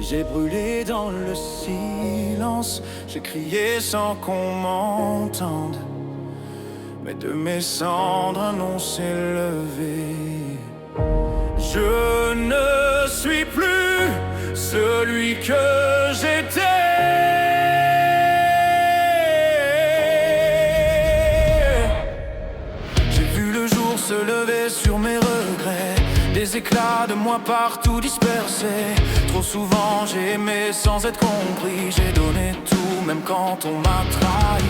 J'ai brûlé dans le silence, j'ai crié sans qu'on m'entende, mais de mes cendres un nom s'est levé. Je ne suis plus celui que j'étais. J'ai vu le jour se lever sur mes regrets, des éclats de moi partout dispersés. Trop souvent j'ai aimé sans être compris, j'ai donné tout même quand on m'a trahi.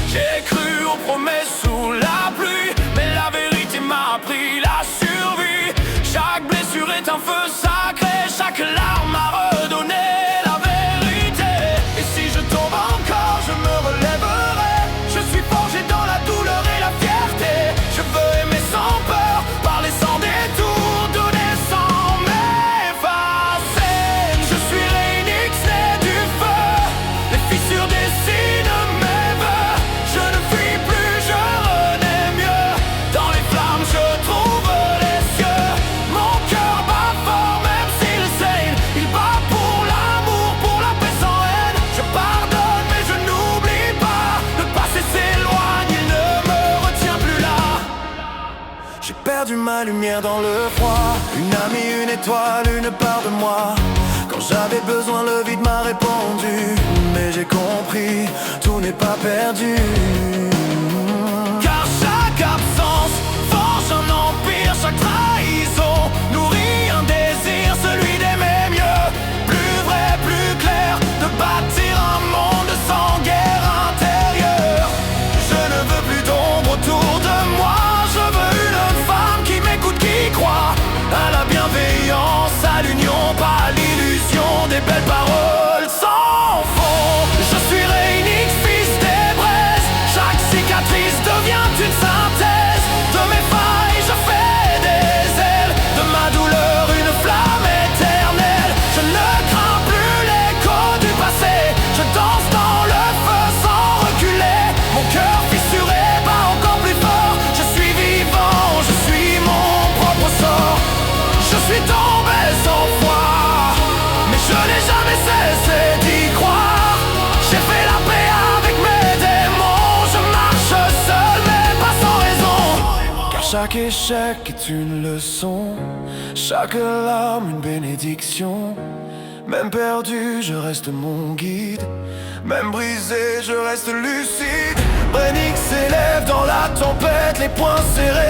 J'ai cru aux promesses sous la pluie, mais la vérité m'a appris la survie. Chaque blessure est un feu sacré, chaque larme a redonné la vérité. Et si je tombe encore, je me relèverai. Je suis forgé dans la douleur et la fierté. Je veux aimer sans peur, parler sans détour, donner sans m'effacer. Je suis Rénix, né du feu, les fissures dessinent mes vœux. Je ne fuis plus, je renais mieux. Dans les flammes je trouve les cieux. Mon cœur bat fort même s'il saigne. Il bat pour l'amour, pour la paix sans haine. Je pardonne mais je n'oublie pas. Le passé s'éloigne, il ne me retient plus là. J'ai perdu ma lumière dans le froid, une amie, une étoile, une part de moi. Quand j'avais besoin, le vide m'a répondu. Mais j'ai compris, tout n'est pas perdu. Car chaque absence forge un empire, chaque trahison nourrit un désir, celui d'aimer mieux. Plus vrai, plus clair, de bâtir un monde sans guerre intérieure. Je ne veux plus d'ombre autour de moi, je veux une femme qui m'écoute, qui croit à la bienveillance, à l'union, pas à l'illusion des belles paroles sans fond. Je suis Rénix, fils des braises, chaque cicatrice devient une synthèse. De mes failles je fais des ailes, de ma douleur une flamme éternelle. Je ne crains plus l'écho du passé, je danse dans le feu sans reculer. Mon cœur fissuré bat encore plus fort. Je suis vivant, je suis mon propre sort. Je suis tombé sans foi, mais je n'ai jamais cessé d'y croire. J'ai fait la paix avec mes démons, je marche seul mais pas sans raison. Car chaque échec est une leçon, chaque larme une bénédiction. Même perdu, je reste mon guide, même brisé, je reste lucide. Rénix s'élève dans la tempête, les poings serrés.